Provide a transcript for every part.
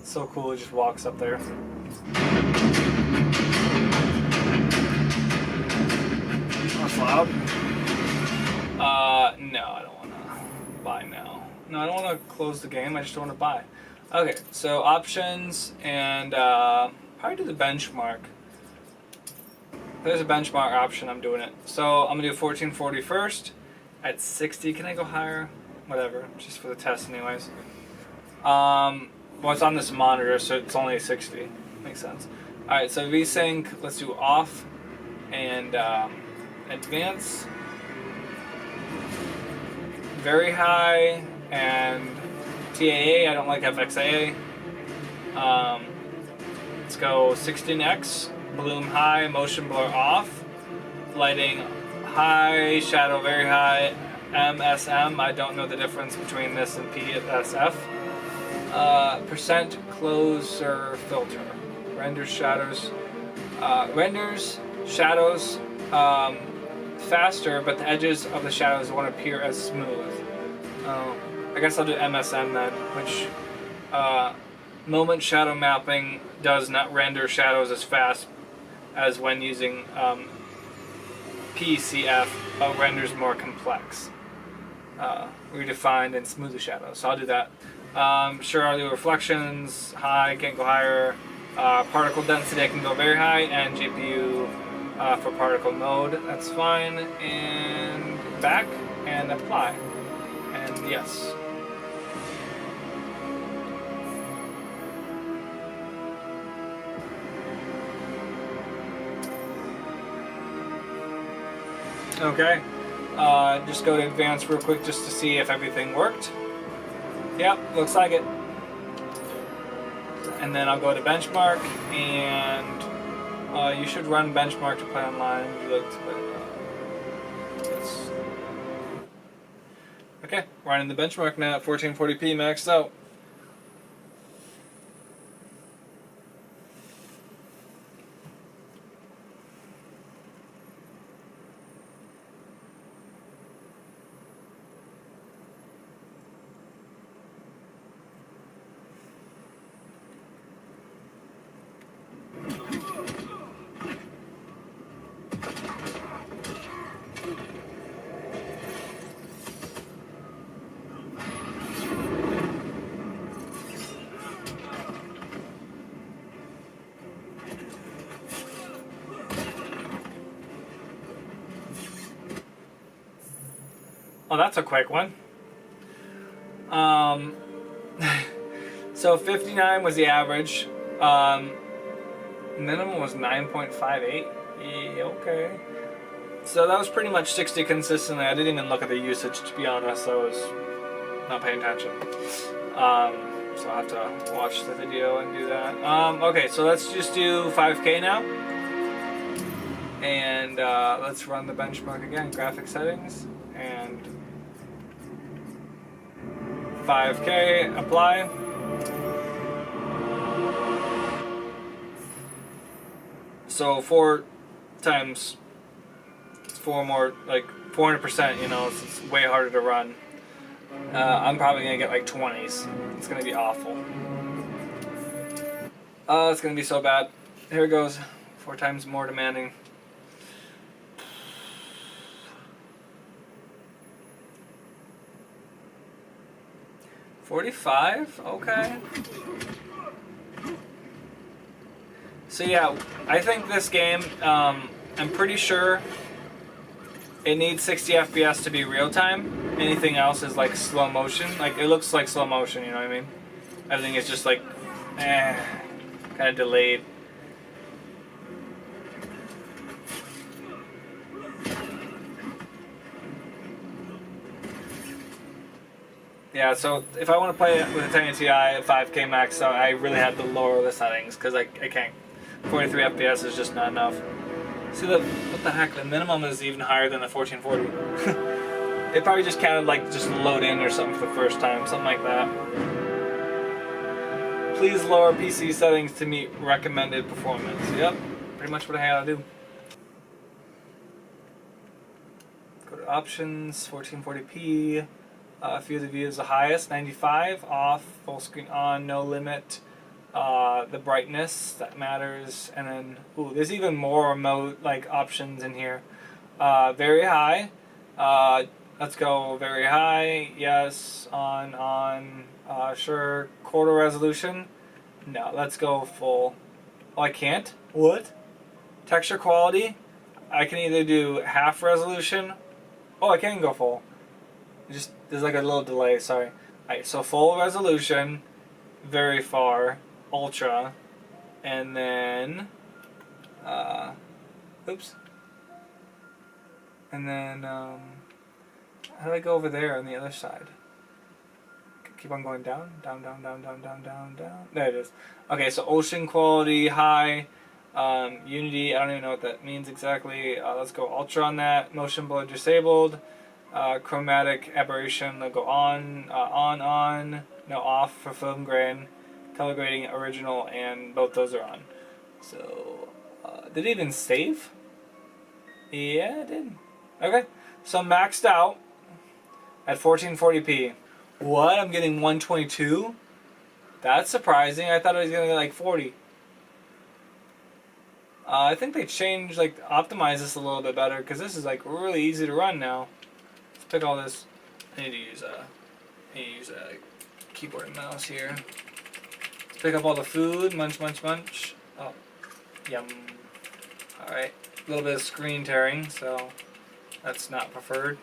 So cool, it just walks up there. That's loud. No, I don't want to buy now. No, I don't want to close the game, I just don't want to buy. Okay, so options and probably do the benchmark. If there's a benchmark option, I'm doing it. So I'm going to do 1440 first. At 60, can I go higher? Whatever, just for the test anyways. Well, it's on this monitor, so it's only 60. Makes sense. Alright, so VSync, let's do off. And advance. Very high. And TAA, I don't like FXAA. Let's go 16x. Bloom high, motion blur off. Lighting high, shadow very high. MSM, I don't know the difference between this and PSF. Percent closer filter. Renders shadows. Renders shadows faster, but the edges of the shadows won't appear as smooth. I guess I'll do MSM then, which moment shadow mapping does not render shadows as fast as when using PCF, but renders more complex. Redefined and smooth the shadows. So I'll do that. Sure, I'll do reflections, high, can't go higher. Particle density, I can go very high, and GPU for particle mode, that's fine. And back, and apply. And yes. Okay, just go to advanced real quick just to see if everything worked. Yep, looks like it. And then I'll go to benchmark, and you should run benchmark to play online. If you like to play, yes. Okay, running the benchmark now at 1440p maxed out. Oh, that's a quick one. So 59 was the average. Minimum was 9.58. Yeah, okay. So that was pretty much 60 consistently. I didn't even look at the usage, to be honest. I was not paying attention. So I'll have to watch the video and do that. Okay, so let's just do 5K now. And let's run the benchmark again. Graphic settings. And 5K, apply. So 4 times, it's 4 more, like 400%, you know, it's way harder to run. I'm probably going to get like 20s. It's going to be awful. It's going to be so bad. Here it goes. 4 times more demanding. $45? Okay. So yeah, I think this game, I'm pretty sure it needs 60 FPS to be real time. Anything else is like slow motion. Like, it looks like slow motion, you know what I mean? Everything is just like, kind of delayed. Yeah, so if I want to play it with a 1080 Ti at 5K max, so I really have to lower the settings because I can't. 43 FPS is just not enough. See, what the heck? The minimum is even higher than the 1440. They probably just kind of like just load in or something for the first time, something like that. Please lower PC settings to meet recommended performance. Yep, pretty much what I had to do. Go to options, 1440p. Field of view is the highest, 95, off, full screen on, no limit. the brightness that matters, and then there's even more remote like options in here. Very high. Let's go very high. Yes. On. Sure. Quarter resolution. No. Let's go full. Oh, I can't. What? Texture quality. I can either do half resolution. Oh, I can go full. Just there's like a little delay. Sorry. Alright. So full resolution. Very far. Ultra. And then. Oops. And then, how do I go over there on the other side? Keep on going down, down, down, down, down, down, down, down. There it is. Okay, so ocean quality, high, unity, I don't even know what that means exactly. Let's go ultra on that. Motion blur disabled. Chromatic aberration, let's go on. No, off for film grain. Color grading, original, and both those are on. So, did it even save? Yeah, it did. Okay, so maxed out at 1440p. What? I'm getting 122? That's surprising. I thought I was going to get like 40. I think they changed, like, optimize this a little bit better because this is like really easy to run now. Let's pick all this. I need to use a keyboard and mouse here. Let's pick up all the food. Munch, munch, munch. Oh, yum. All right. A little bit of screen tearing, so that's not preferred.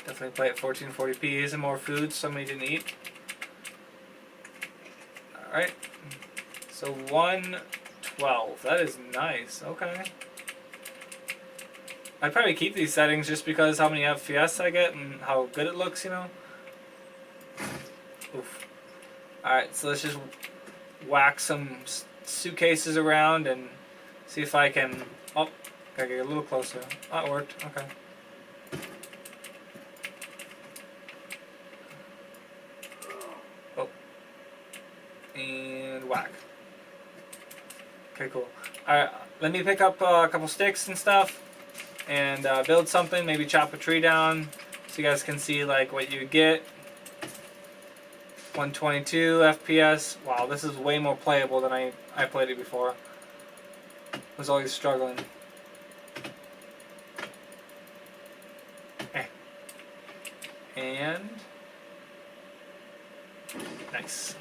Definitely play at 1440p. Some more food somebody didn't eat. Alright. So 112. That is nice. Okay. I'd probably keep these settings just because how many FPS I get and how good it looks, you know? Oof. Alright, so let's just whack some suitcases around and see if I can... Oh, gotta get a little closer. Oh, it worked. Okay. Oh. And whack. Okay, cool. Alright, let me pick up a couple sticks and stuff and build something. Maybe chop a tree down so you guys can see like what you get. 122 FPS. Wow, this is way more playable than I played it before. I was always struggling. And nice.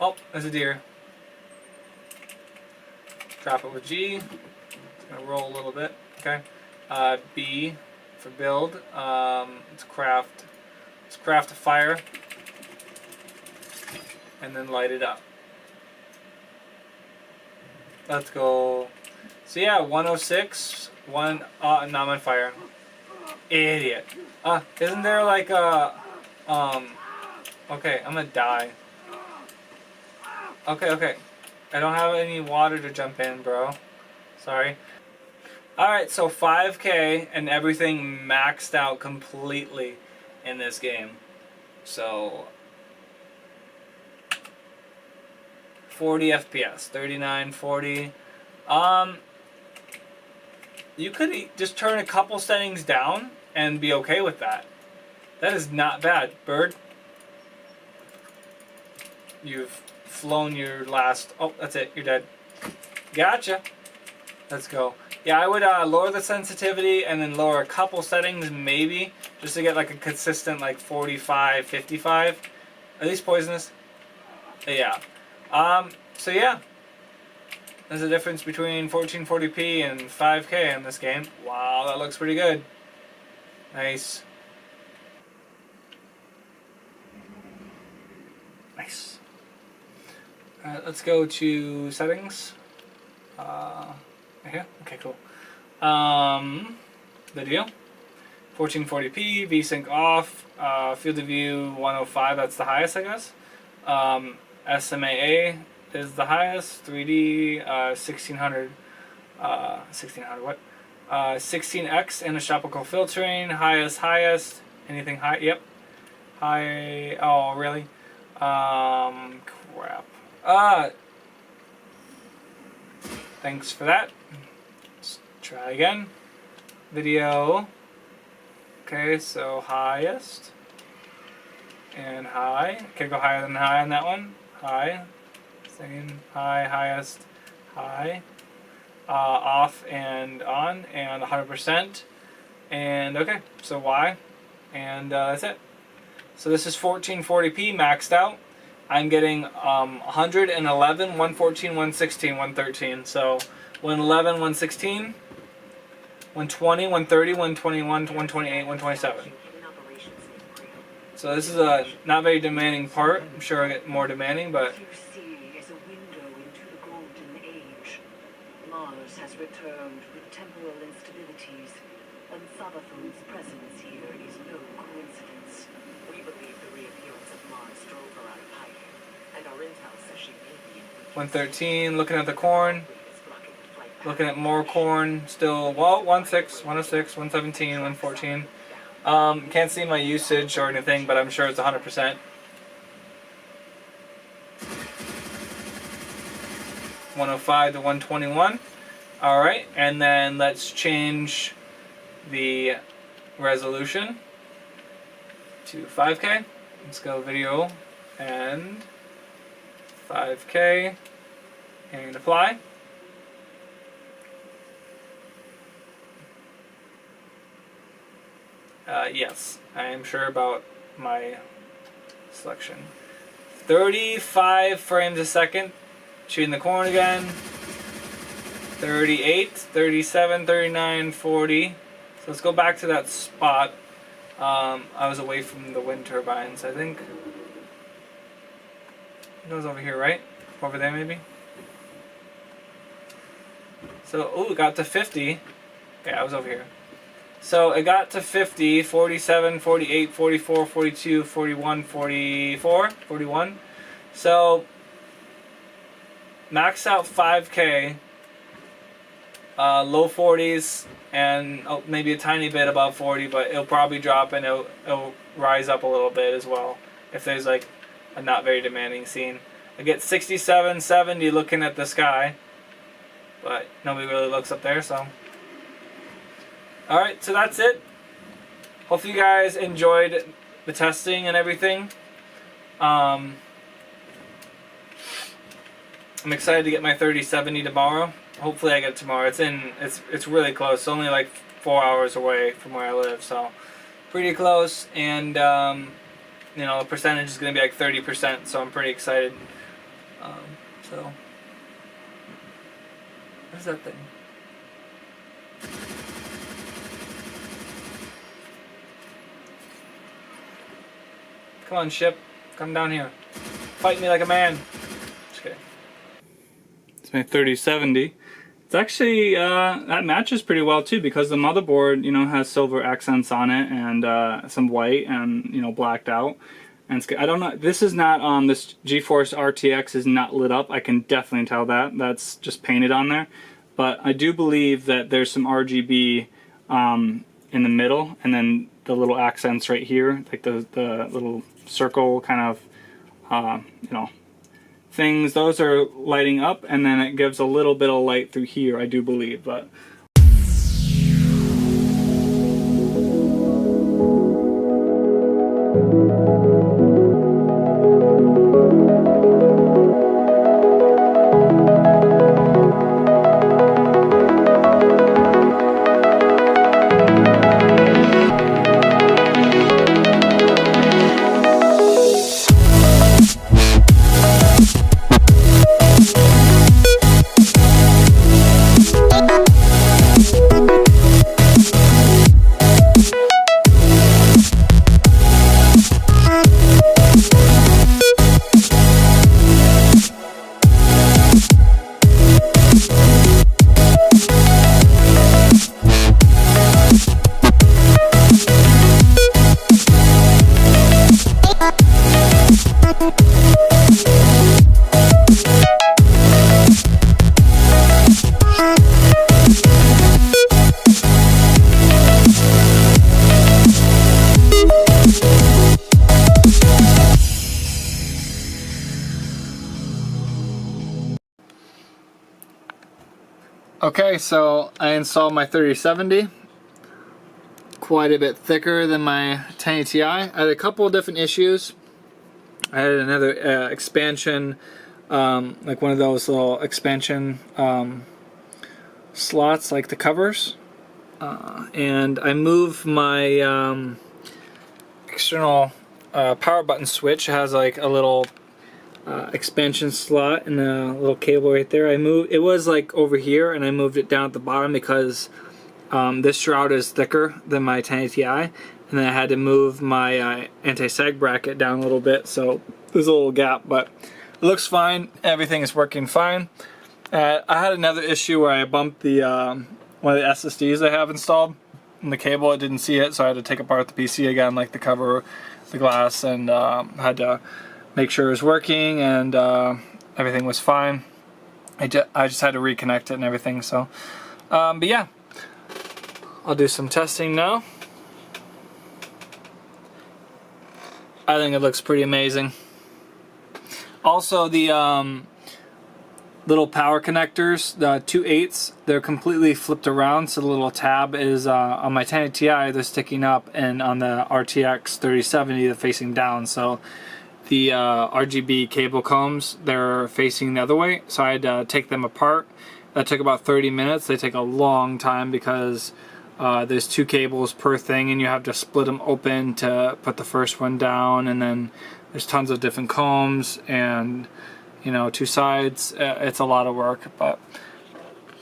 Oh, there's a deer. Drop it with G. It's gonna roll a little bit. Okay. B for build. Let's craft. Let's craft a fire, and then light it up. Let's go. So yeah, 106. Now I'm on fire. Idiot. Isn't there like a okay, I'm gonna die. Okay. I don't have any water to jump in, bro. Sorry. Alright, so 5K and everything maxed out completely in this game. So 40 FPS, 39, 40. You could just turn a couple settings down and be okay with that. That is not bad, bird. You've flown your last... Oh, that's it. You're dead. Gotcha. Let's go. Yeah, I would lower the sensitivity and then lower a couple settings maybe just to get like a consistent like 45, 55. Are these poisonous? Yeah. So yeah. There's a difference between 1440p and 5K in this game. Wow, that looks pretty good. Nice. Nice. Alright, let's go to settings. Right here? Okay, cool. Video. 1440p, VSync off, field of view 105, that's the highest, I guess. SMAA is the highest, 3D 1600, 1600 what? 16x anisotropical filtering, highest, anything high, yep. High, oh really? Crap. Thanks for that. Let's try again. Video. Okay, so highest. and high. Can go higher than high on that one. High. Same. High, highest, high. Off and on, and 100%. And okay, so Y. And that's it. So this is 1440p maxed out. I'm getting 111, 114, 116, 113. So 111, 116, 120, 130, 121, 128, 127. So this is a not very demanding part. I'm sure I'll get more demanding, but Mars has returned with temporal instabilities, and Sabathun's presence here is no coincidence. We believe the reappearance of Mars drove her out of hiding, and our intel says she may be in 113, looking at the corn. Looking at more corn, still, well, 106, 106, 117, 114. Can't see my usage or anything, but I'm sure it's 100%. 105 to 121. Alright, and then let's change the resolution to 5K. Let's go video and 5K and apply. Yes, I am sure about my selection. 35 frames a second. Shooting the corn again. 38, 37, 39, 40. So let's go back to that spot. I was away from the wind turbines, I think. It was over here, right? Over there, maybe? So, ooh, it got to 50. Okay, I was over here. So it got to 50, 47, 48, 44, 42, 41, 44, 41. So max out 5K, low 40s, and maybe a tiny bit above 40, but it'll probably drop and it'll rise up a little bit as well if there's like a not very demanding scene. I get 67, 70 looking at the sky, but nobody really looks up there, so. Alright, so that's it. Hopefully you guys enjoyed the testing and everything. I'm excited to get my 3070 tomorrow. Hopefully I get it tomorrow. It's really close. It's only like 4 hours away from where I live, so pretty close. And you know, the percentage is going to be like 30%, so I'm pretty excited. So what is that thing? Come on, ship. Come down here. Fight me like a man. Just kidding. It's my 3070. It's actually, that matches pretty well too, because the motherboard, you know, has silver accents on it and some white and, you know, blacked out. And it's, I don't know, this is not, this GeForce RTX is not lit up. I can definitely tell that. That's just painted on there. But I do believe that there's some RGB in the middle, and then the little accents right here, like the little circle kind of, you know, things. Those are lighting up, and then it gives a little bit of light through here, I do believe. But okay, so I installed my 3070. Quite a bit thicker than my 1080 Ti. I had a couple of different issues. I had another expansion, like one of those little expansion slots, like the covers. And I moved my external power button switch. It has like a little expansion slot and a little cable right there. It was like over here, and I moved it down at the bottom because this shroud is thicker than my 1080 Ti, and then I had to move my anti-sag bracket down a little bit, so there's a little gap, but it looks fine. Everything is working fine. I had another issue where I bumped the one of the SSDs I have installed, and the cable, I didn't see it, so I had to take apart the PC again, like the cover, the glass, and had to make sure it was working, and everything was fine. I just had to reconnect it and everything, so. But yeah, I'll do some testing now. I think it looks pretty amazing. Also, the little power connectors, the 2/8, they're completely flipped around, so the little tab is on my 1080 Ti, they're sticking up, and on the RTX 3070 they're facing down. So the RGB cable combs, they're facing the other way, so I had to take them apart. That took about 30 minutes. They take a long time because there's 2 cables per thing, and you have to split them open to put the first one down, and then there's tons of different combs, and 2 sides. It's a lot of work, but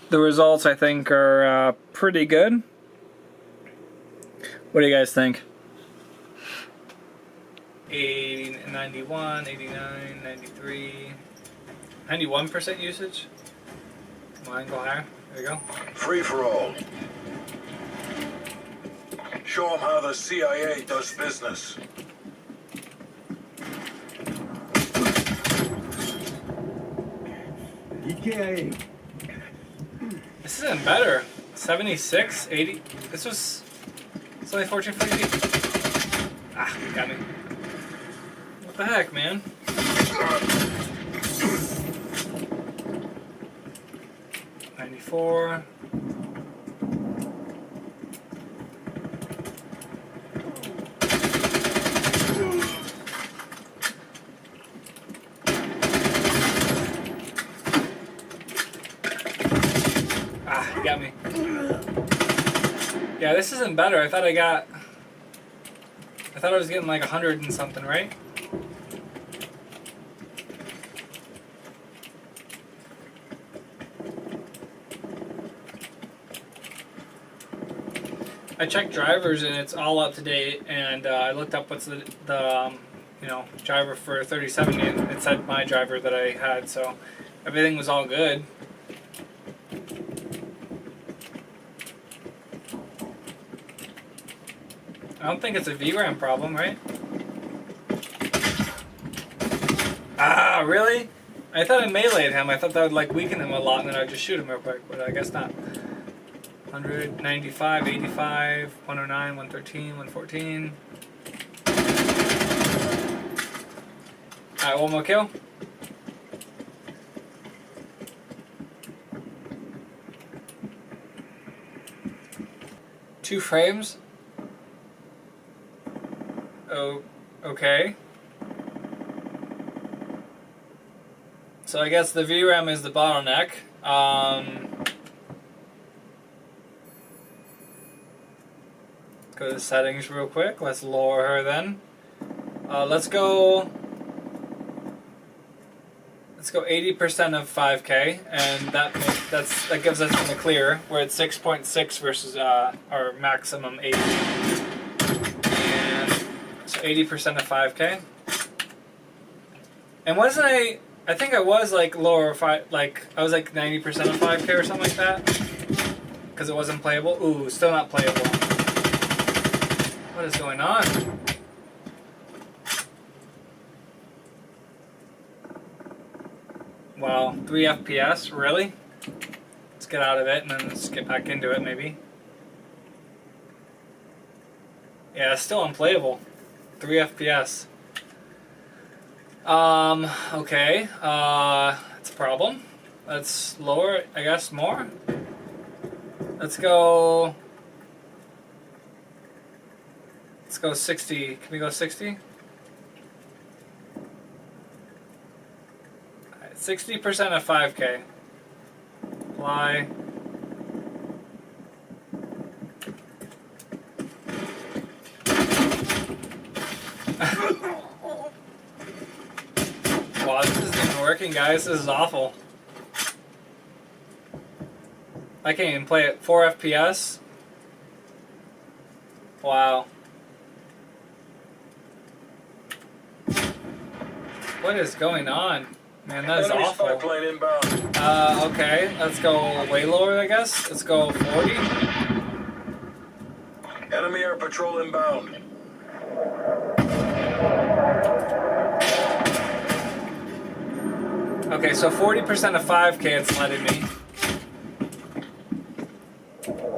the results, I think, are pretty good. What do you guys think? 80, 91, 89, 93, 91% usage. Come on, go higher. There you go. Free for all. Show them how the CIA does business. This isn't better. 76, 80. It's only 1440p. Ah, got me. What the heck, man? $94. Ah, you got me. Yeah, this isn't better. I thought I was getting like 100 and something, right? I checked drivers and it's all up to date, and I looked up what's the driver for 3070, and it said my driver that I had, so everything was all good. I don't think it's a VRAM problem, right? Ah, really? I thought I meleeed him. I thought that would like weaken him a lot, and then I'd just shoot him real quick, but I guess not. 195, 85, 109, 113, 114. Alright, one more kill. Two frames. Oh, okay. So I guess the VRAM is the bottleneck. Go to the settings real quick. Let's lower her then. Let's go 80% of 5K, and that gives us in the clear. We're at 6.6 versus our maximum 80. And so 80% of 5K. And wasn't I think I was like lower I was like 90% of 5K or something like that, because it wasn't playable. Ooh, still not playable. What is going on? Wow, 3 FPS, really? Let's get out of it and then let's get back into it maybe. Yeah, it's still unplayable. 3 FPS. Okay, it's a problem. Let's lower it, I guess, more. Let's go 60. Can we go 60? 60% of 5K. Apply. Wow, this isn't even working, guys. This is awful. I can't even play it. 4 FPS. Wow. What is going on? Man, that is Enemy awful. spy plane inbound. Okay. Let's go way lower, I guess. Let's go 40. Enemy air patrol inbound. Okay, so 40% of 5K it's letting me.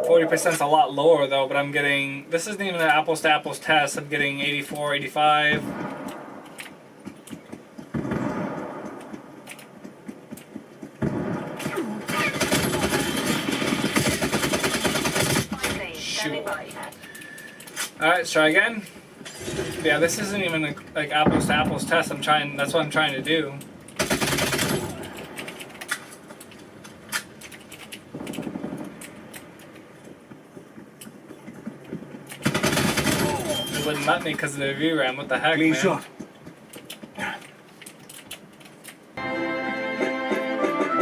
40% is a lot lower though, but I'm getting, this isn't even an apples to apples test. I'm getting 84, 85. Shoot. Alright, let's try again. Yeah, this isn't even like apples to apples test. That's what I'm trying to do. It wouldn't let me because of the VRAM. What the heck, Clean man? shot.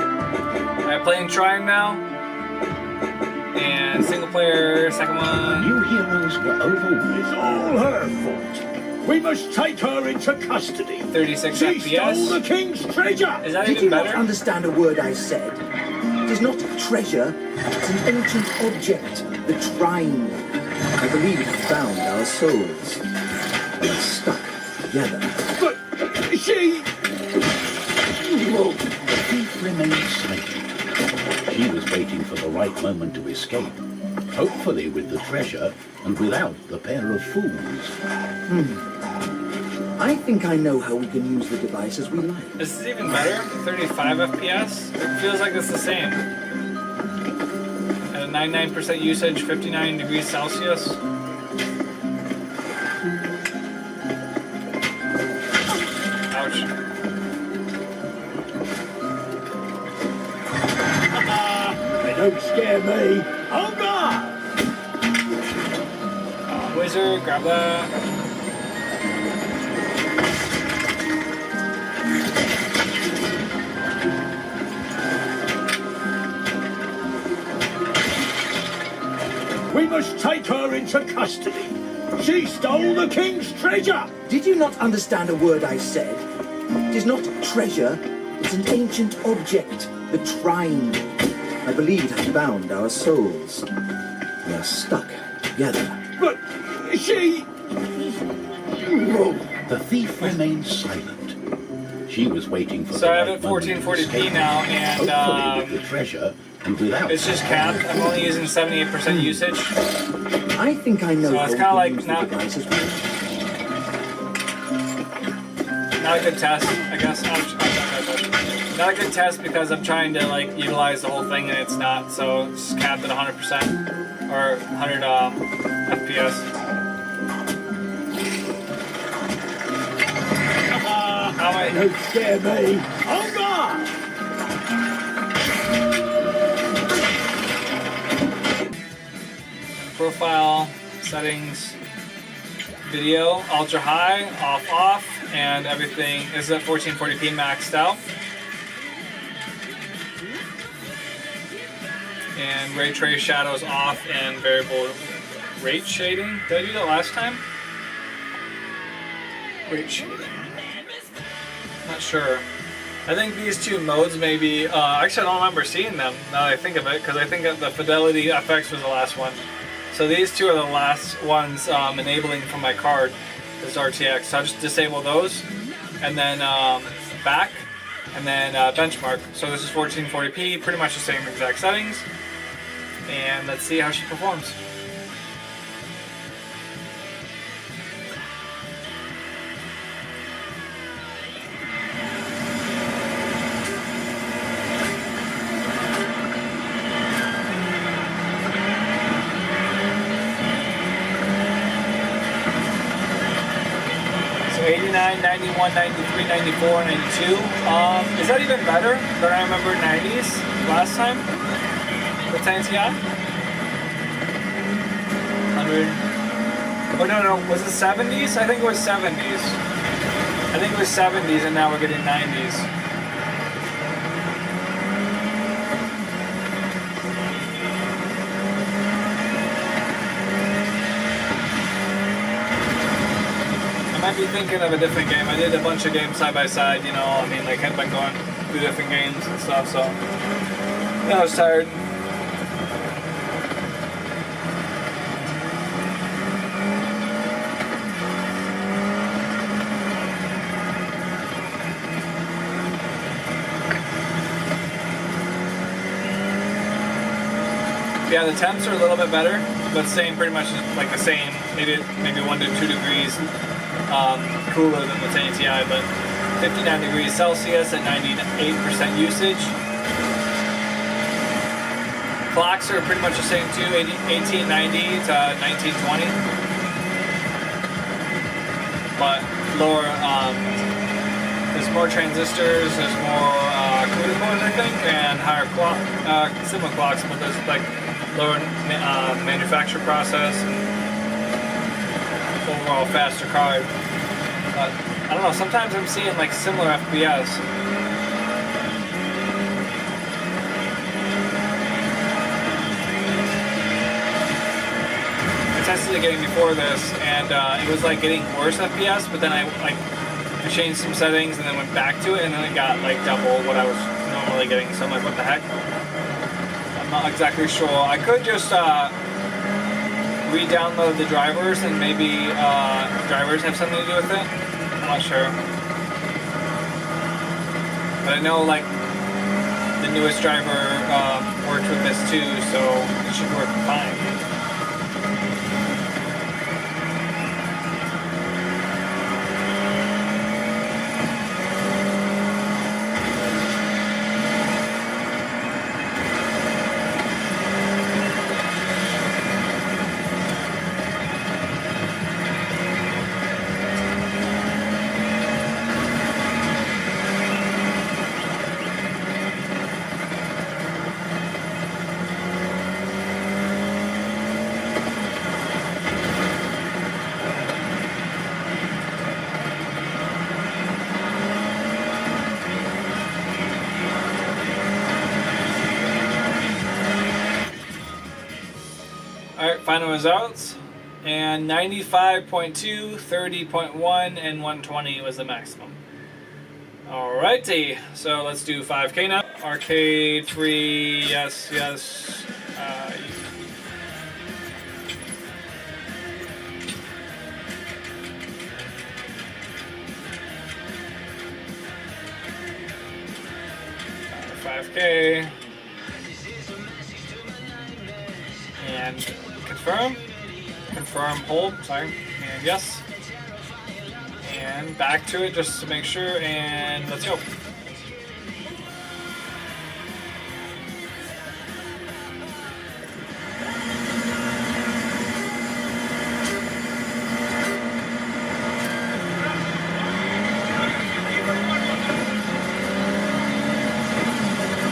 Alright, playing Trying now. And single player, second one. New heroes were overwhelmed. It's all her fault. We must take her into custody. 36 She FPS. stole the king's treasure. Is that Did even you better? not understand a word I said? It is not treasure, it's an ancient object, the trine. I believe it has bound our souls. We are stuck together. But she... The thief remained silent. She was waiting for the right moment to escape, hopefully with the treasure and without the pair of fools. I think I know how we can use the device as we like. This is even better. 35 FPS. It feels like it's the same. At a 99% usage, 59 degrees Celsius. Ouch. They don't scare me. On guard! Wizard, grab that. We must take her into custody. She stole the king's treasure. Did you not understand a word I said? It is not treasure, it's an ancient object, the trine. I believe it has bound our souls. We are stuck together. But she... The thief remained silent. She was waiting for So the I have right it moment to 1440p escape, now, hopefully and with the treasure and without. it's just capped. I'm only using 78% usage. I think I know So how it's we kinda can like use the now- device as we like. Not a good test, I guess. Ouch. Not a good test because I'm trying to like utilize the whole thing and it's not. So it's capped at 100% or 100 FPS. How am I? Don't scare me. On guard! Profile settings, video, ultra high, off, and everything is at 1440p maxed out. And ray trace shadows off and variable rate shading. Did I do that last time? Rate shading. Not sure. I think these two modes maybe, actually I don't remember seeing them now that I think of it, because I think that the Fidelity FX was the last one. So these two are the last ones enabling from my card, this RTX. So I'll just disable those, and then back, and then benchmark. So this is 1440p, pretty much the same exact settings. And let's see how she performs. 89, 91, 93, 94, 92. Is that even better than I remember 90s last time with 10 Ti? 100. Oh no, was it 70s? I think it was 70s. I think it was 70s and now we're getting 90s. I might be thinking of a different game. I did a bunch of games side by side, you know, I mean, like, I've been going through different games and stuff, so I was tired. Yeah, the temps are a little bit better, but same, pretty much like the same, maybe 1 to 2 degrees cooler than the 10 Ti, but 59 degrees Celsius at 98% usage. Clocks are pretty much the same too, 1890 to 1920, but lower. There's more transistors, there's more CUDA cores, I think, and higher clock, similar clocks, but there's like lower manufacture process and overall faster card. But I don't know, sometimes I'm seeing like similar FPS. I tested the game before this and it was like getting worse FPS, but then I changed some settings and then went back to it and then it got like double what I was normally getting, so I'm like, what the heck? I'm not exactly sure. I could just re-download the drivers and maybe drivers have something to do with it. I'm not sure. But I know like the newest driver works with this too, so it should work fine. Alright, final results. And 95.2, 30.1, and 120 was the maximum. Alrighty, so let's do 5K now. Arcade, free, yes, yes. 5K. And confirm, hold, sorry, and yes. And back to it just to make sure, and let's go.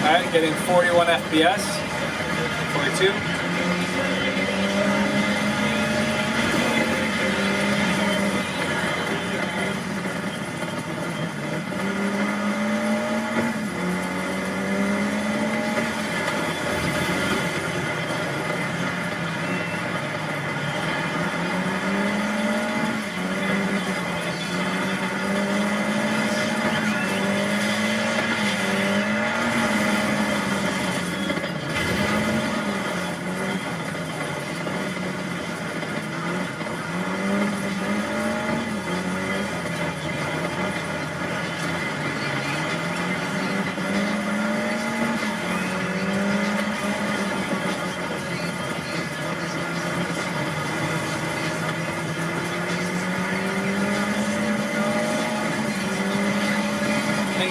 Alright, getting 41 FPS, 42.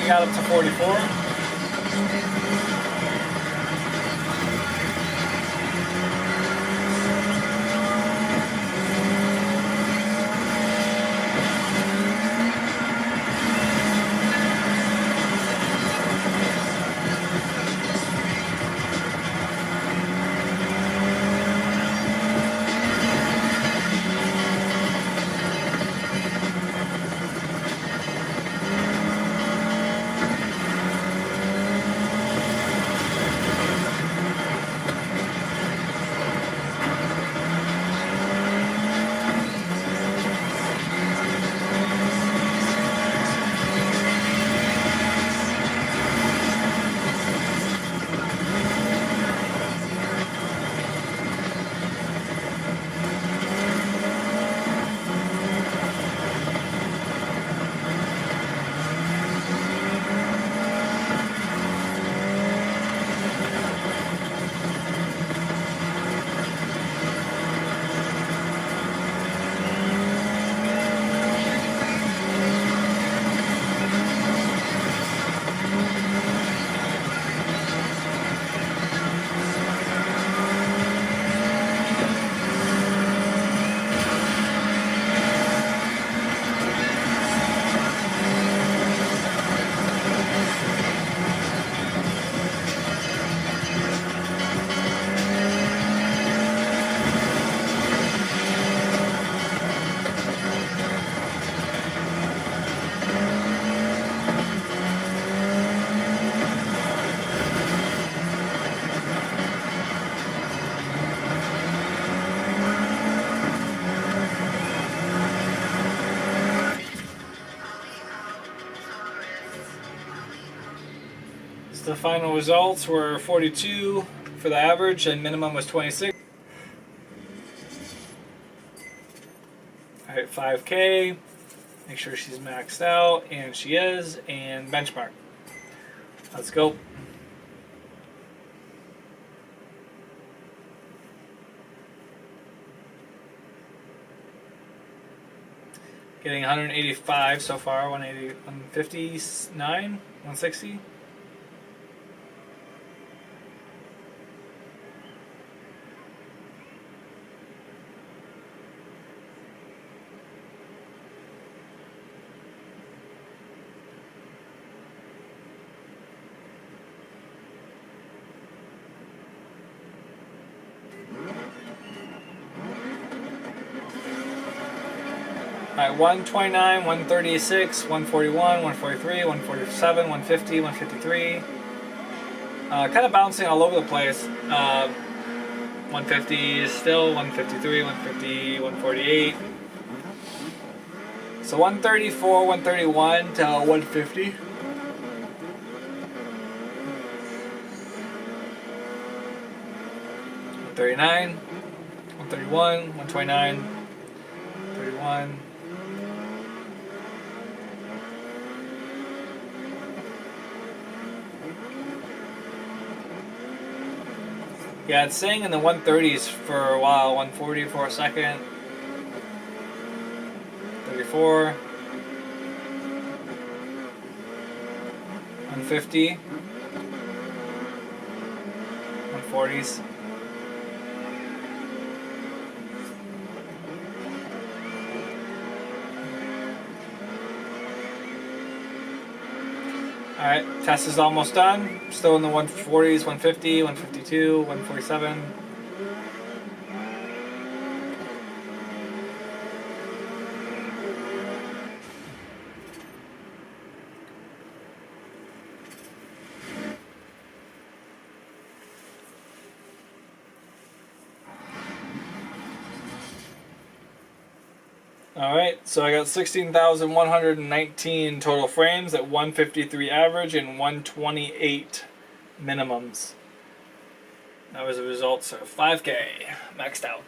Got up to 44. So the final results were 42 for the average, and minimum was 26. Alright, 5K. Make sure she's maxed out, and she is, and benchmark. Let's go. Getting 185 so far, 180, 159, 160. Alright, 129, 136, 141, 143, 147, 150, 153. Kind of bouncing all over the place. 150 is still 153, 150, 148. So 134, 131 to 150. $139, 131, 129, 31. Yeah, it's staying in the 130s for a while. 140 for a second. 34. 150. 140s. Alright, test is almost done. Still in the 140s, 150, 152, 147. Alright, so I got 16,119 total frames at 153 average and 128 minimums. That was the results of 5K maxed out.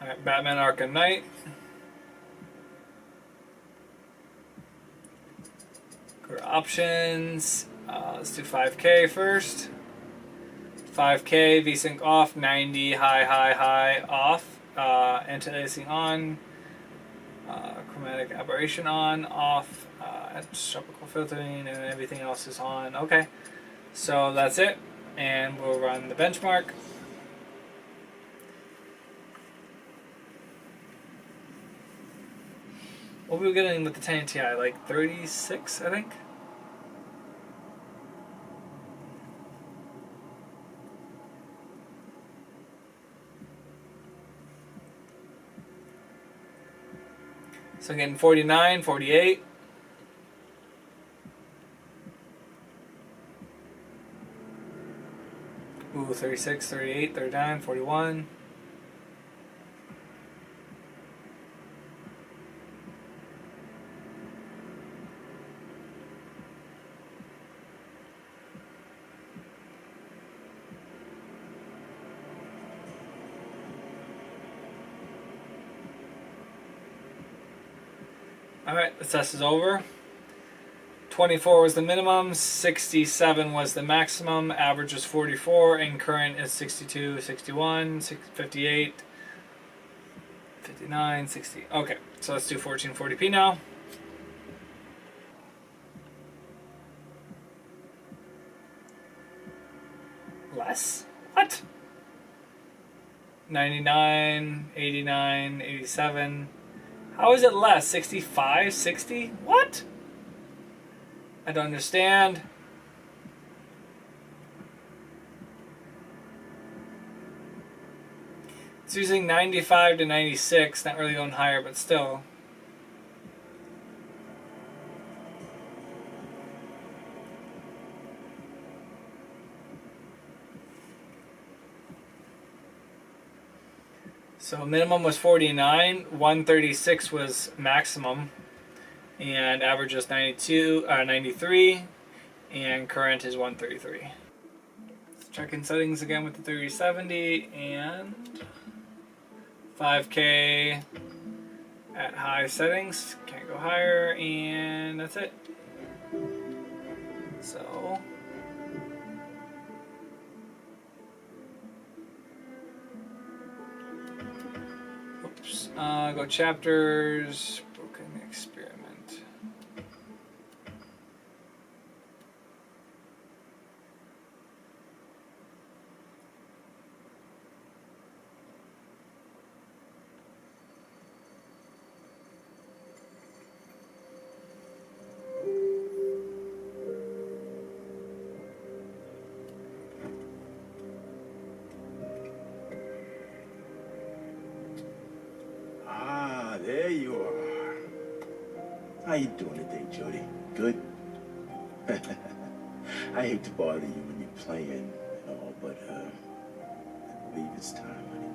Alright, Batman Arkham Knight. Go to options. Let's do 5K first. 5K, VSync off, 90, high, off, anti-aliasing on, chromatic aberration on, off, tropical filtering, and everything else is on. Okay, so that's it, and we'll run the benchmark. What were we getting with the 10 Ti? Like 36, I think? So I'm getting 49, 48. Ooh, 36, 38, 39, 41. Alright, the test is over. 24 was the minimum, 67 was the maximum, average was 44, and current is 62, 61, 58, 59, 60. Okay, so let's do 1440p now. Less? What? 99, 89, 87. How is it less? 65, 60? What? I don't understand. It's using 95 to 96, not really going higher, but still. So minimum was 49, 136 was maximum, and average is 93, and current is 133. Checking settings again with the 3070 and 5K at high settings. Can't go higher, and that's it. So oops. Go chapters. Broken experiment. Ah, there you are. How you doing today, Jody? Good? I hate to bother you when you're playing and all, but I believe it's time, honey.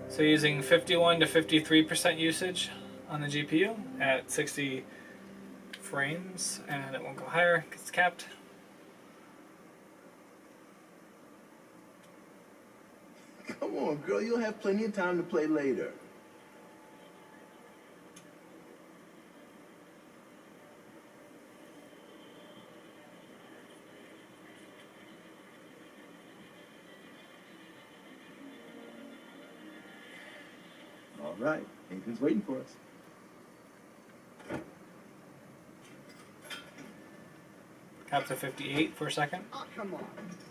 So using 51 to 53% usage on the GPU at 60 frames, and it won't go higher because it's capped. Come on, girl. You'll have plenty of time to play later. All right. Nathan's waiting for us. Capped to 58 for a second. Oh, come on.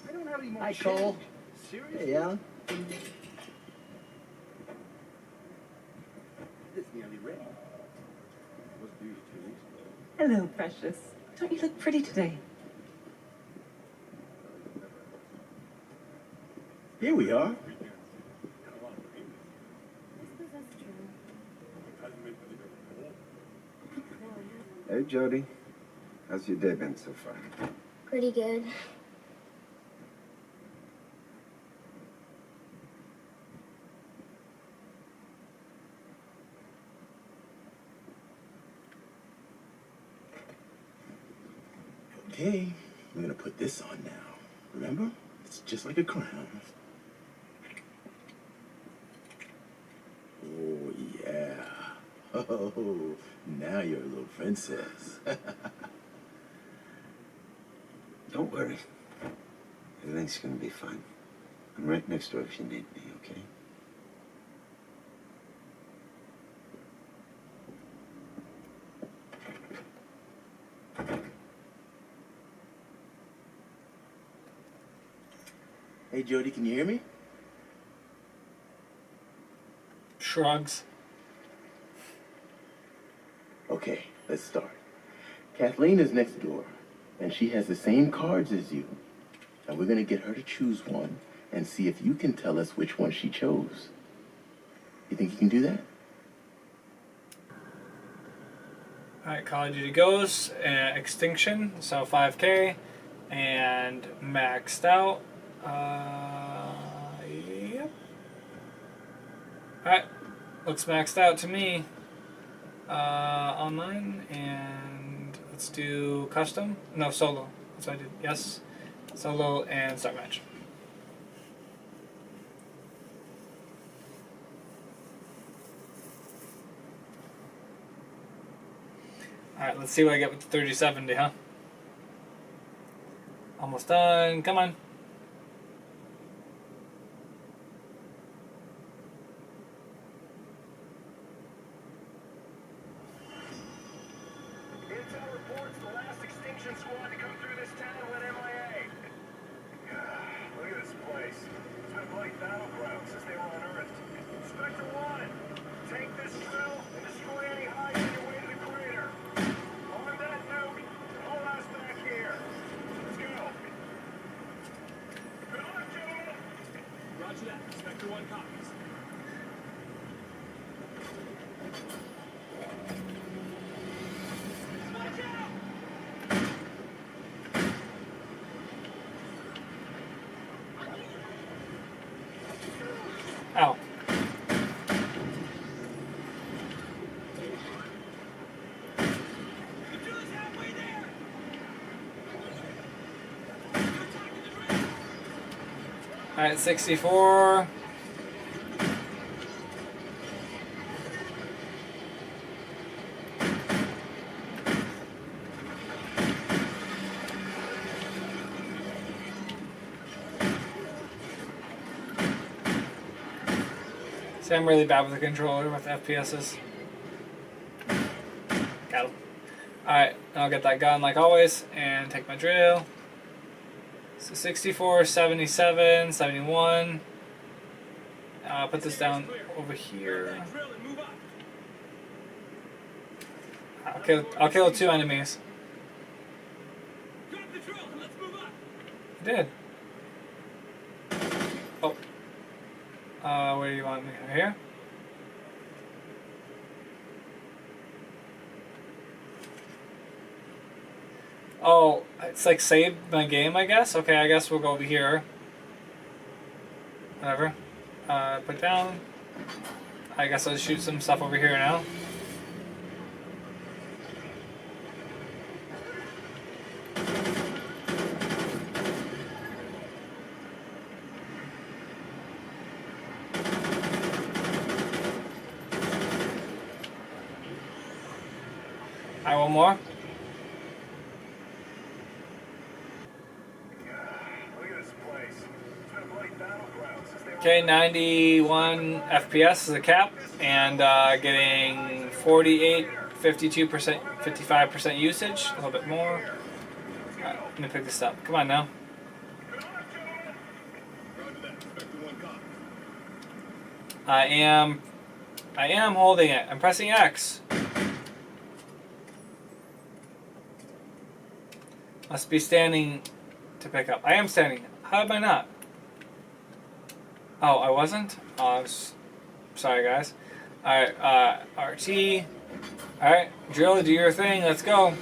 I don't have any more. Hi, Cole. Seriously? Hey, Alan. It's nearly ready. Was due 2 weeks ago. Hello, precious. Don't you look pretty today? Here we are. Hey, Jody. How's your day been so far? Pretty good. Okay, we're gonna put this on now. Remember? It's just like a crown. Oh, yeah. Oh, now you're a little princess. Don't worry. Everything's gonna be fine. I'm right next door if you need me, okay? Hey, Jody, can you hear me? Shrugs. Okay, let's start. Kathleen is next door, and she has the same cards as you. And we're gonna get her to choose one and see if you can tell us which one she chose. You think you can do that? Alright, Call of Duty goes. Extinction, so 5K, and maxed out. Yep. Alright, looks maxed out to me. Online, and let's do custom. No, solo. That's what I did. Yes. Solo and start match. Alright, let's see what I get with the 3070, huh? Almost done. Come on. Intel reports the last Extinction squad to come through this town went MIA. Look at this place. It's been a bloody battleground since they were unearthed. Inspector 1, take this drill and destroy any hides on your way to the crater. On that note, all ass back here. Let's go. Good luck, gentlemen. Roger that. Inspector 1 copies. Ow. Alright, 64. See, I'm really bad with the controller with FPSs. Got him. Alright, I'll get that gun like always and take my drill. So 64, 77, 71. I'll put this down over here. I'll kill 2 enemies. I did. Oh. Where do you want me? Here? Oh, it's like saved my game, I guess? Okay, I guess we'll go over here. Whatever. Put down. I guess I'll shoot some stuff over here now. Alright, one more. Okay, 91 FPS is a cap, and getting 48, 52%, 55% usage, a little bit more. Alright, let me pick this up. Come on now. I am holding it. I'm pressing X. Must be standing to pick up. I am standing. How am I not? Oh, I wasn't? Oh, sorry, guys. Alright, RT. Alright, drill, do your thing. Let's go.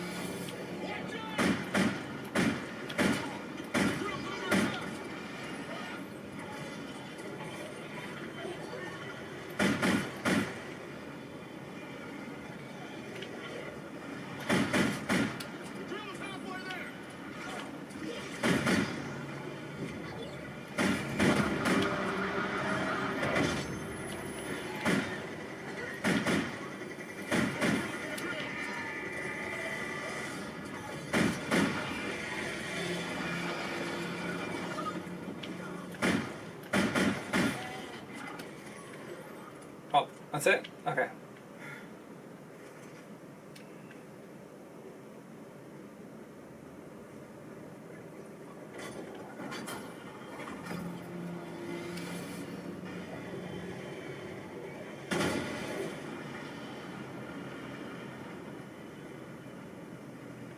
Oh, that's it? Okay.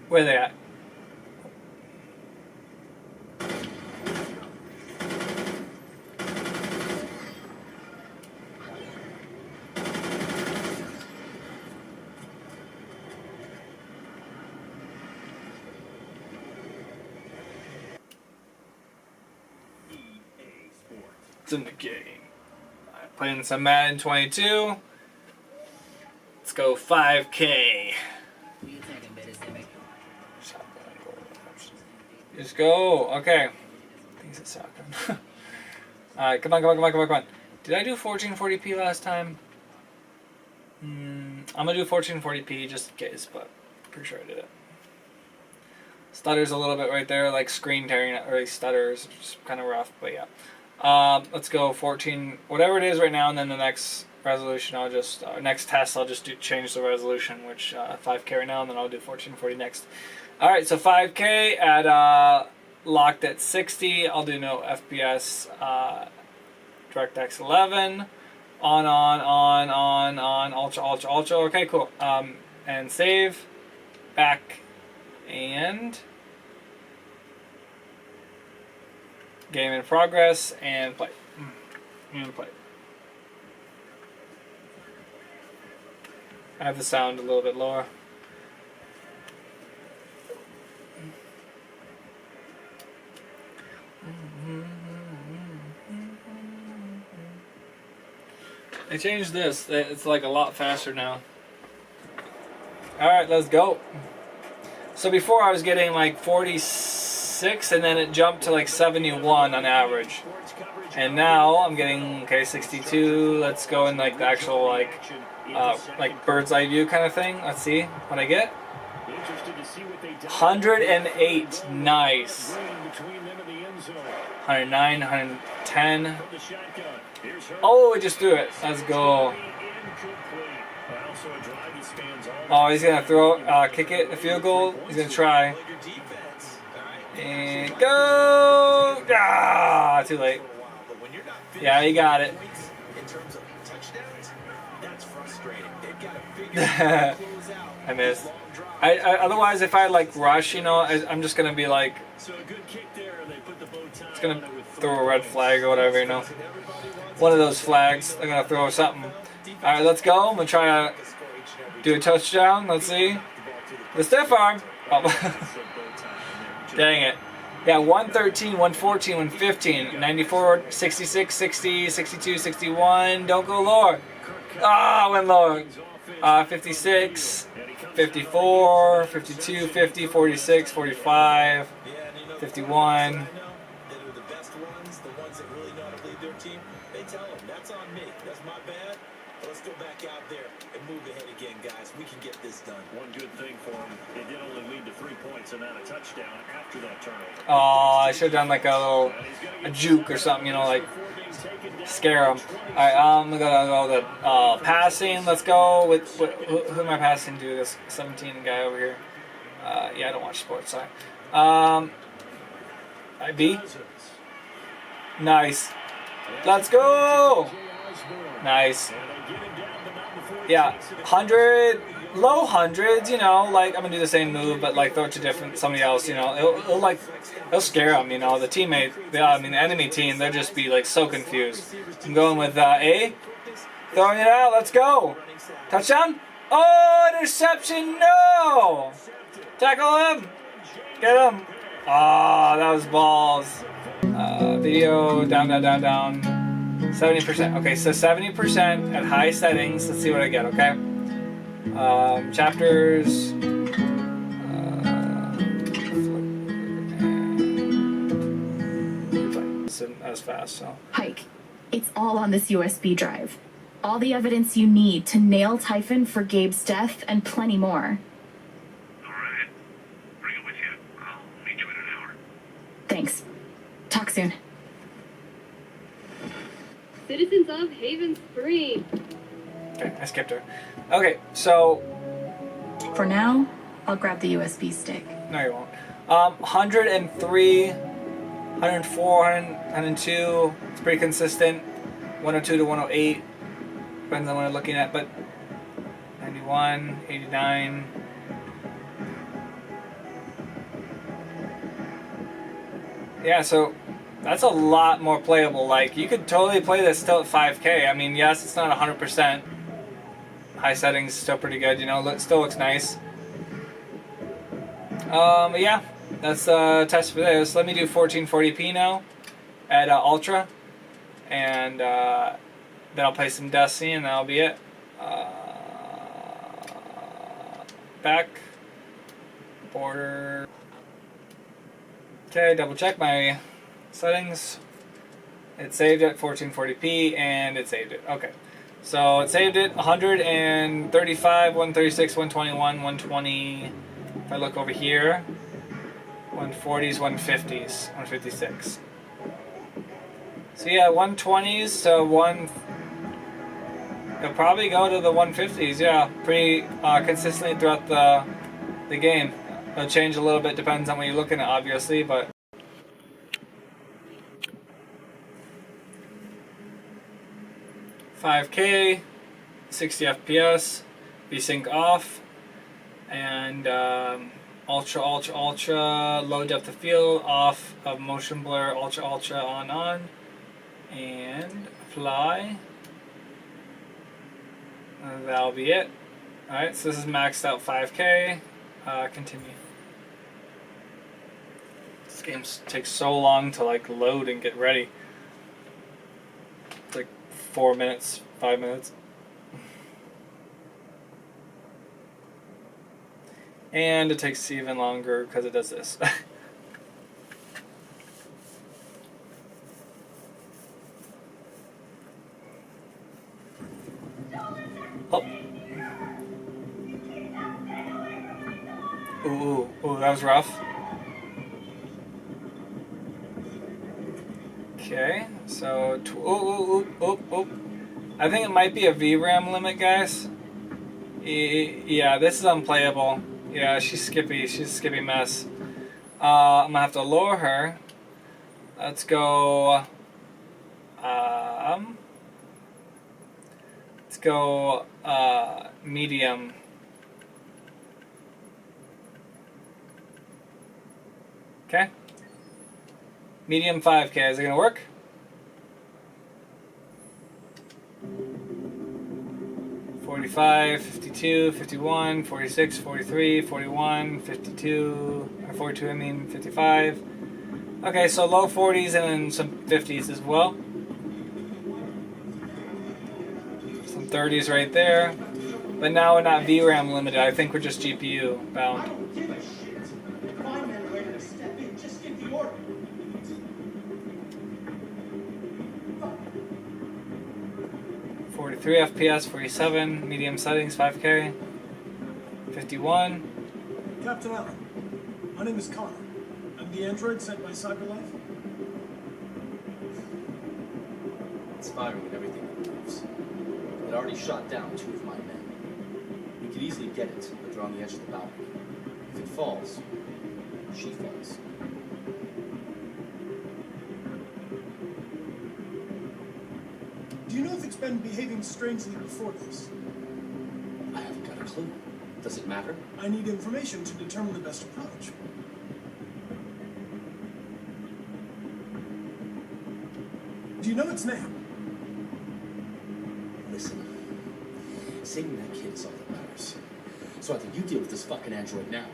Where are they at? It's in the game. I'm playing some Madden 22. Let's go 5K. Just go. Okay. Things are sucking. Alright, come on. Did I do 1440p last time? I'm gonna do 1440p just in case, but pretty sure I did it. Stutters a little bit right there, like screen tearing, or stutters, it's kind of rough, but yeah. Let's go 14, whatever it is right now, and then the next resolution, I'll just, next test, I'll just change the resolution, which 5K right now, and then I'll do 1440 next. Alright, so 5K at, locked at 60, I'll do no FPS, DirectX 11, on, ultra, okay, cool, and save, back, and game in progress, and play. And play. I have the sound a little bit lower. I changed this. It's like a lot faster now. Alright, let's go. So before I was getting like 46 66, and then it jumped to like 71 on average. And now I'm getting, okay, 62. Let's go in like the actual like bird's eye view kind of thing. Let's see what I get. 108, nice. 109, 110. Oh, he just threw it. Let's go. Oh, he's gonna throw, kick it, a field goal. He's gonna try. And go! Ah, too late. Yeah, he got it. I missed. I otherwise, if I like rush, you know, I'm just gonna be like, it's gonna throw a red flag or whatever, you know. One of those flags. They're gonna throw something. All right, let's go. I'm gonna try to do a touchdown. Let's see. The stiff arm. Oh. Dang it. Yeah, 113, 114, 115, 94, 66, 60, 62, 61. Don't go lower. Ah, went lower. 56, 54, 52, 50, 46, 45, 51. Let's go back out there and move ahead again, guys. We can get this done. One good thing for him, it did only lead to 3 points and not a touchdown after that turnover. Oh, I should have done like a juke or something, you know, like scare him. All right, I'm gonna go the passing. Let's go with who am I passing to? This 17 guy over here. Yeah, I don't watch sports. Sorry. IB. Nice. Let's go. Nice. Yeah, 100, low hundreds, you know, like I'm gonna do the same move, but like throw it to somebody else, you know. It'll scare them, you know. The teammate, the enemy team, they'll just be like so confused. I'm going with A, throwing it out. Let's go. Touchdown. Oh, interception! No. Tackle him. Get him. Ah, that was balls. Video down. 70%. Okay, so 70% at high settings. Let's see what I get, okay? Chapters. Isn't as fast, so. Pike, it's all on this USB drive. All the evidence you need to nail Typhon for Gabe's death and plenty more. Alright. Bring it with you. I'll meet you in an hour. Thanks. Talk soon. Citizens of Haven Spring. Okay, I skipped her. Okay, so. For now, I'll grab the USB stick. No, you won't. 103, 104, 102. It's pretty consistent. 102 to 108. Depends on what I'm looking at, but 91, 89. Yeah, so that's a lot more playable. Like, you could totally play this still at 5K. I mean, yes, it's not 100%. High settings, still pretty good, you know, still looks nice. But yeah, that's a test for this. Let me do 1440p now at Ultra. And then I'll play some Destiny, and that'll be it. Back. Border. Okay, double check my settings. It saved at 1440p, and it saved it. Okay. So it saved it 135, 136, 121, 120. If I look over here, 140s, 150s, 156. So yeah, 120s, so it'll probably go to the 150s, yeah, pretty consistently throughout the game. It'll change a little bit, depends on what you're looking at, obviously, but 5K, 60 FPS, VSync off, and ultra, low depth of field off, of motion blur, ultra on, and apply. And that'll be it. Alright, so this is maxed out 5K. Continue. This game takes so long to like load and get ready. It's like 4 minutes, 5 minutes. And it takes even longer because it does this. that was rough. Okay, so I think it might be a VRAM limit, guys. Yeah, this is unplayable. Yeah, she's Skippy. She's a Skippy mess. I'm gonna have to lower her. Let's go. Let's go medium. Okay. Medium 5K. Is it gonna work? $45, $52, $51, $46, $43, $41, $52, or $42, I mean $55. Okay, so low 40s and then some 50s as well. Some 30s right there. But now we're not VRAM limited. I think we're just GPU bound. 43 FPS, 47, medium settings, 5K, 51. Captain Allen, my name is Connor. I'm the android sent by CyberLife. It's firing at everything that moves. It already shot down 2 of my men. We could easily get it, but they're on the edge of the balcony. If it falls, she falls. Do you know if it's been behaving strangely before this? I haven't got a clue. Does it matter? I need information to determine the best approach. Do you know its name? Listen, saving that kid is all that matters. So either you deal with this fucking android now,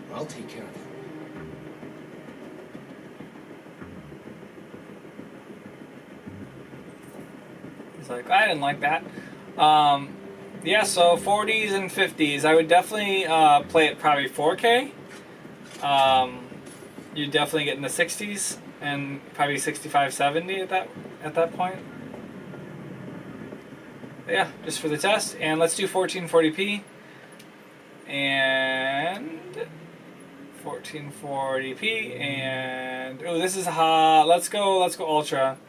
or I'll take care of it. Like, I didn't like that. Yeah, so 40s and 50s. I would definitely play it probably 4K. You definitely get in the 60s and probably 65, 70 at that point. But yeah, just for the test. And let's do 1440p. And 1440p. And oh, this is hot. Let's go ultra.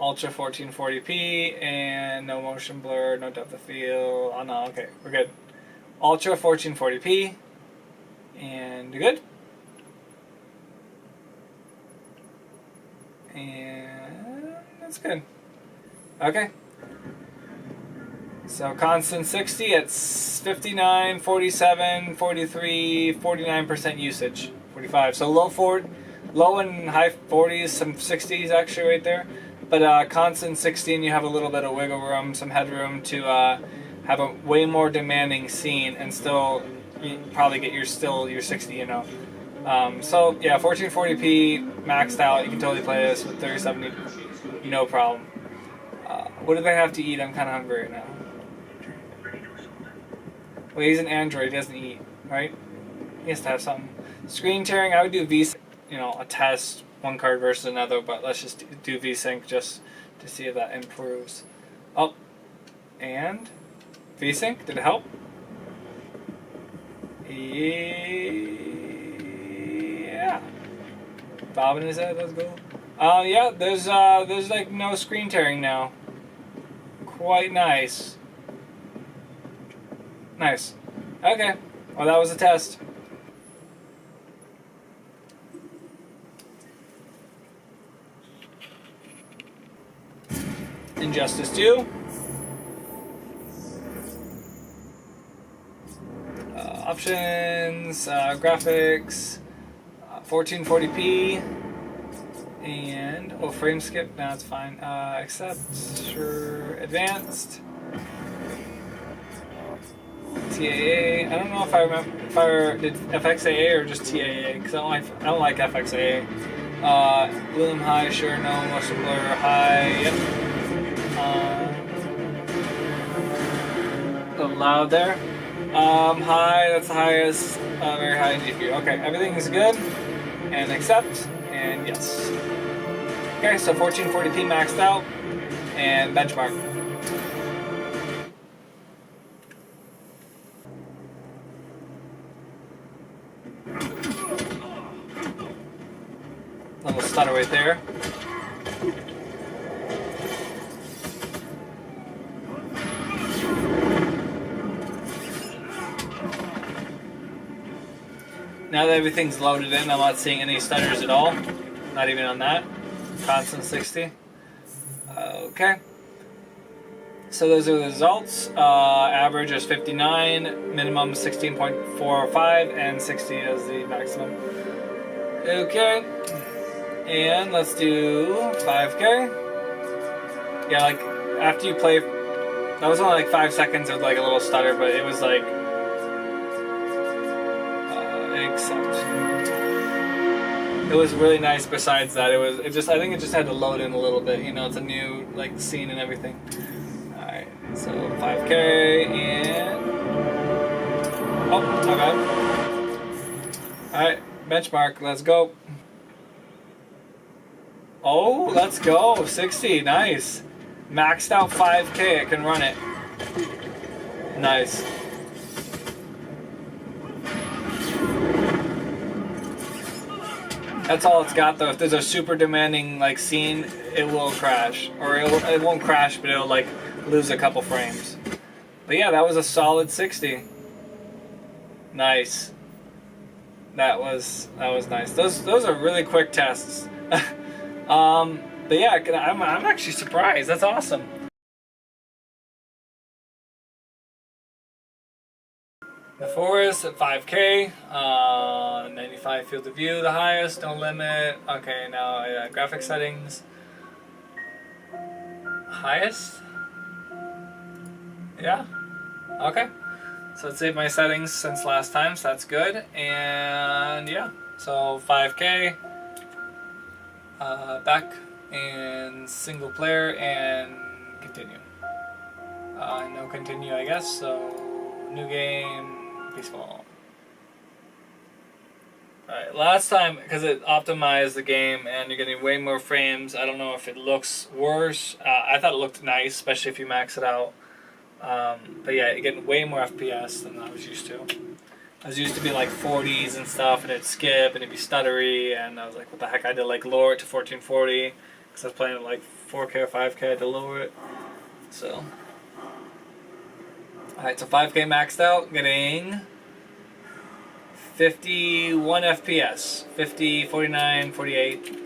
Ultra 1440p and no motion blur, no depth of field. Oh no, okay, we're good. Ultra 1440p and good. And that's good. Okay. So constant 60, it's 59, 47, 43, 49% usage. 45. So low and high 40s, some 60s actually right there. But constant 16, you have a little bit of wiggle room, some headroom to have a way more demanding scene and still you probably get your 60, you know. So yeah, 1440p maxed out. You can totally play this with 3070, no problem. What do they have to eat? I'm kind of hungry right now. Well, he's an android. He doesn't eat, right? He has to have something. Screen tearing, I would do a test. One card versus another, but let's just do VSync just to see if that improves. Oh, and VSync, did it help? Yeah. Bobbing his head, let's go. Yeah, there's like no screen tearing now. Quite nice. Nice. Okay, well that was a test. Injustice 2. Options, graphics, 1440p, and frame skip. No, it's fine. Accept, sure, advanced. TAA. I don't know if I remember if I did FXAA or just TAA because I don't like FXAA. Bloom high, sure, no. Motion blur high. Yep. A little loud there. High, that's the highest, very high GPU. Okay, everything is good, and accept, and yes. Okay, so 1440p maxed out, and benchmark. counter right there. Now that everything's loaded in, I'm not seeing any stutters at all. Not even on that. Constant 60. Okay. So those are the results. Average is 59, minimum 16.45, and 60 is the maximum. Okay. And let's do 5K. Yeah, like after you play, that was only like 5 seconds of like a little stutter, but it was like except it was really nice. Besides that, I think it just had to load in a little bit. You know, it's a new like scene and everything. All right, so 5K and oh, my bad. All right, benchmark. Let's go. Oh, let's go. 60, nice. Maxed out 5K. I can run it. Nice. That's all it's got though. If there's a super demanding like scene, it will crash. Or it won't crash, but it'll like lose a couple frames. But yeah, that was a solid 60. Nice. That was nice. Those are really quick tests. But yeah, I'm actually surprised. That's awesome. The forest at 5K, 95 field of view, the highest, no limit. Okay, now graphic settings. Highest? Yeah. Okay. So let's save my settings since last time, so that's good. And yeah, so 5K, back in single player and continue. No continue, I guess. So new game. Peaceful. Alright, last time, because it optimized the game and you're getting way more frames, I don't know if it looks worse. I thought it looked nice, especially if you max it out. But yeah, you're getting way more FPS than I was used to. I was used to be like 40s and stuff, and it'd skip, and it'd be stuttery, and I was like, what the heck, I had to like lower it to 1440, because I was playing at like 4K or 5K, I had to lower it. So... Alright, so 5K maxed out, getting 51 FPS. 50, 49, 48.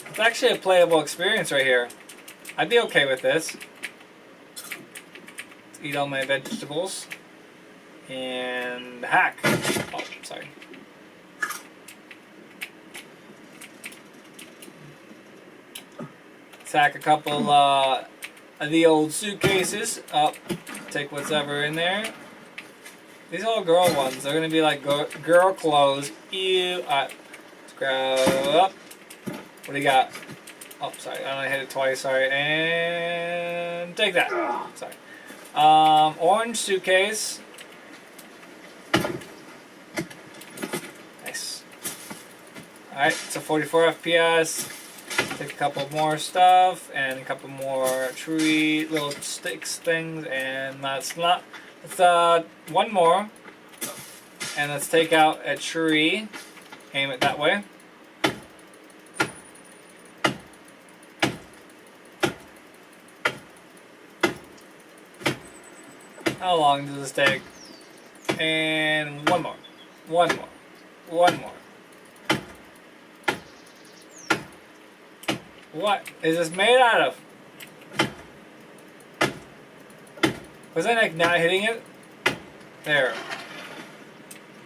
It's actually a playable experience right here. I'd be okay with this. Let's eat all my vegetables. And hack. Oh, sorry. Sack a couple of the old suitcases up. Take whatever in there. These are all girl ones. They're gonna be like girl clothes. Ew. Alright. Let's grab up. What do you got? Oh, sorry. I only hit it twice. Sorry. And take that. Sorry. Orange suitcase. Nice. Alright. So 44 FPS. Take a couple more stuff and a couple more tree little sticks things, and that's not. Let's one more, and let's take out a tree. Aim it that way. How long does this take? And one more, one more, one more. What is this made out of? Was I like not hitting it? There.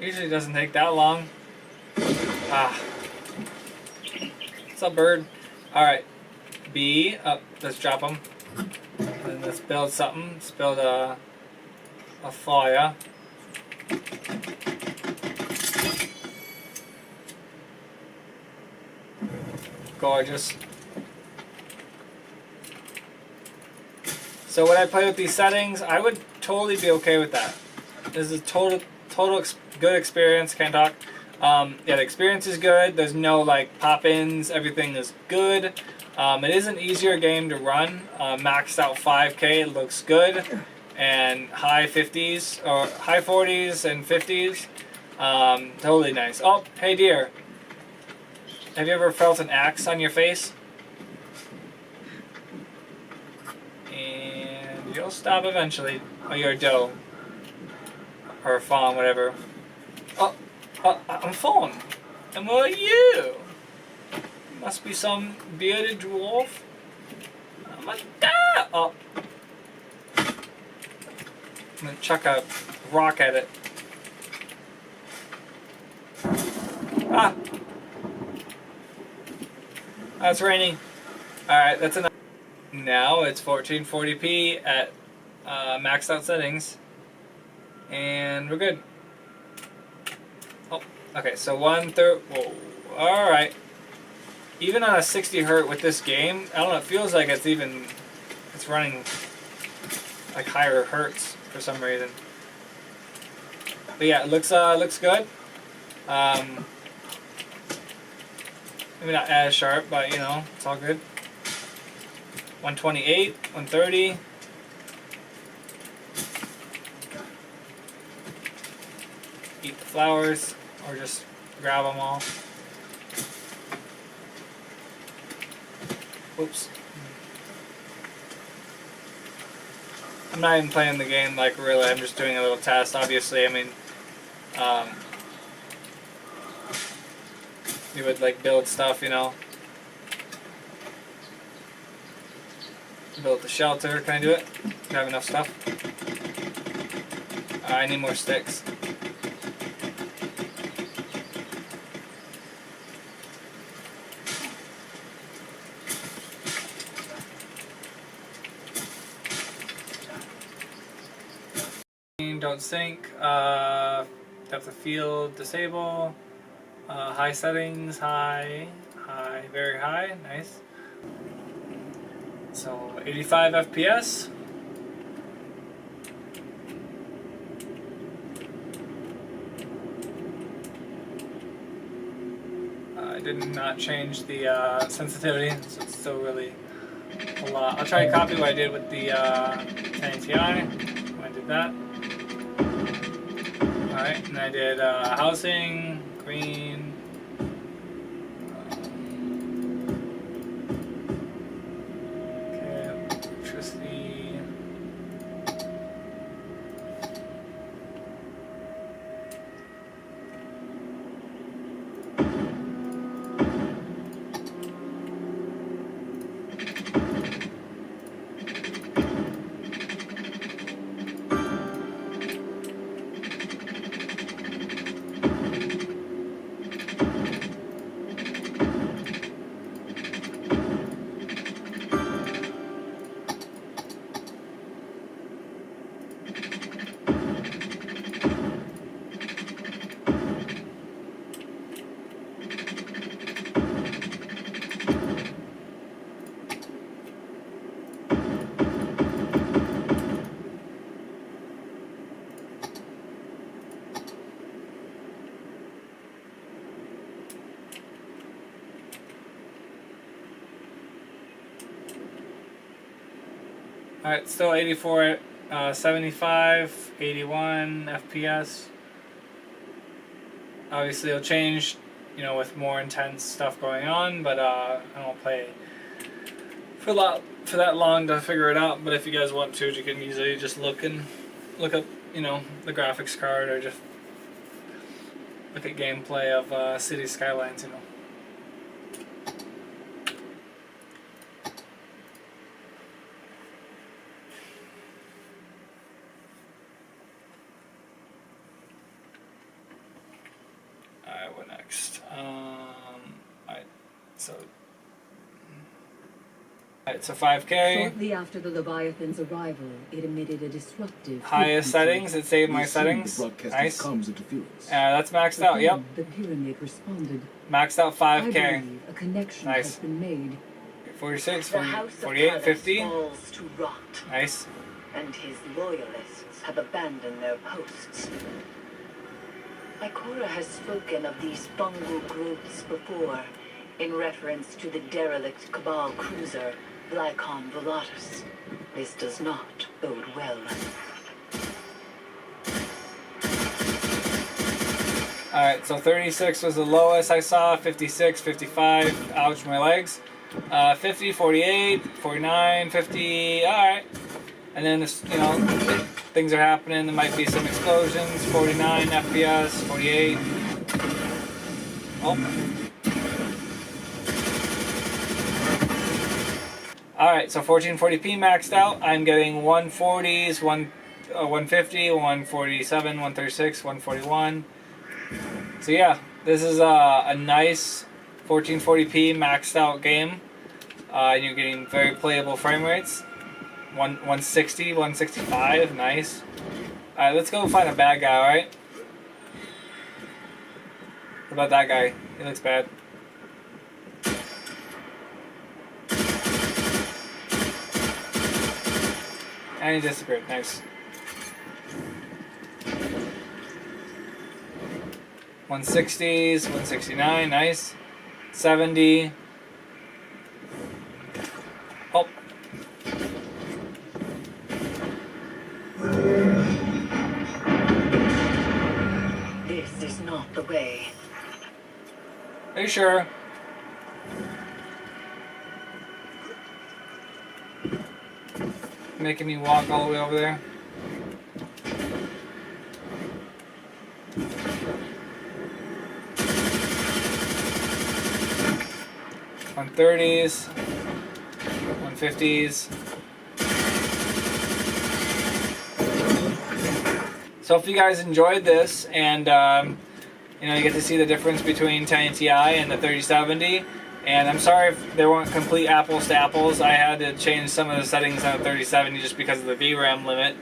Usually it doesn't take that long. Ah. What's up, bird? Alright. B. Up. Let's drop them. And let's build something. Let's build a fire. Gorgeous. So when I play with these settings, I would totally be okay with that. This is a total good experience. Can't talk. Yeah, the experience is good. There's no like pop-ins. Everything is good. It is an easier game to run. Maxed out 5K. It looks good. and high 50s or high 40s and 50s. Totally nice. Oh, hey dear. Have you ever felt an axe on your face? And you'll stop eventually. Oh, you're a doe. Or a fawn, whatever. Oh, I'm a fawn. And what are you? Must be some bearded dwarf. I'm a dad. Oh. I'm gonna chuck a rock at it. Ah! It's raining. Alright, that's enough. Now it's 1440p at maxed out settings. And we're good. Oh, okay, so 1/3. Whoa. Alright. Even on a 60 Hz with this game, I don't know, it feels like it's running like higher hertz for some reason. But yeah, it looks good. Maybe not as sharp, but you know, it's all good. 128, 130. Eat the flowers, or just grab them all. Oops. I'm not even playing the game, like, really. I'm just doing a little test, obviously. I mean, you would, like, build stuff, you know. Build the shelter. Can I do it? Do I have enough stuff? I need more sticks. Don't sink. Depth of field, disable. High settings, high, very high, nice. So 85 FPS. I did not change the sensitivity, so it's still really a lot. I'll try to copy what I did with the 10 Ti when I did that. Alright, and I did housing, green, okay, electricity, Alright, still 84, 75, 81 FPS. Obviously it'll change, you know, with more intense stuff going on, but I don't play for that long to figure it out. But if you guys want to, you can easily just look up, you know, the graphics card, or just look at gameplay of City Skylines, you know. Alright, what next? Alright, so 5K. Shortly after the Leviathan's arrival, it emitted a disruptive highest settings. It saved my settings. Nice. That's maxed out. Yep. The pyramid responded. Maxed out 5K. I believe a connection nice. has been made. 46, The House 48, of 50. falls to rot. Nice. And his loyalists have abandoned their posts. Ikora has spoken of these fungal growths before, in reference to the derelict Cabal cruiser, Glycon Volatus. This does not bode well. Alright, so 36 was the lowest I saw, 56, 55, ouch, my legs. 50, 48, 49, 50, alright. And then, this, you know, things are happening, there might be some explosions, 49 FPS, 48. Oh. Alright, so 1440p maxed out. I'm getting 140s, 150, 147, 136, 141. So yeah, this is a nice 1440p maxed out game. You're getting very playable frame rates. 160, 165, nice. Alright, let's go find a bad guy, alright? What about that guy? He looks bad. And he disappeared, nice. 160s, 169, nice. 70. Oh. This is not the way. Are you sure? Making me walk all the way over there. On 30s, 150s. So if you guys enjoyed this and you know, you get to see the difference between 1080 Ti and the 3070. And I'm sorry if there weren't complete apples to apples. I had to change some of the settings on the 3070 just because of the VRAM limit.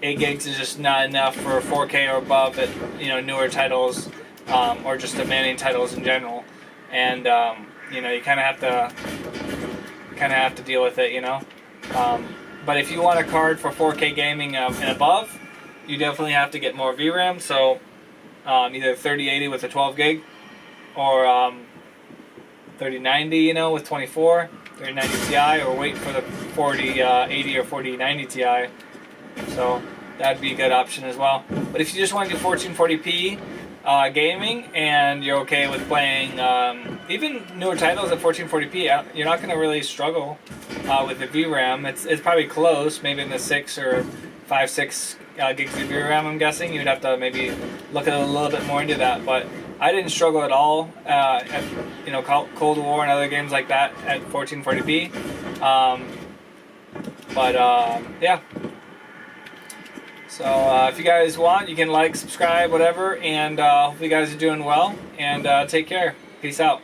8 gigs is just not enough for 4K or above at, you know, newer titles or just demanding titles in general. And you know, you kind of have to deal with it, you know. But if you want a card for 4K gaming and above, you definitely have to get more VRAM. So either 3080 with a 12 gig or 3090, you know, with 24, 3090 Ti, or wait for the 4080 or 4090 Ti. So that'd be a good option as well. But if you just want to do 1440p gaming and you're okay with playing even newer titles at 1440p, you're not going to really struggle with the VRAM. It's probably close, maybe in the 6 or 6 gigs of VRAM, I'm guessing. You'd have to maybe look a little bit more into that, but I didn't struggle at all at, you know, Cold War and other games like that at 1440p. Yeah. So if you guys want, you can like, subscribe, whatever, and hopefully you guys are doing well, and take care. Peace out.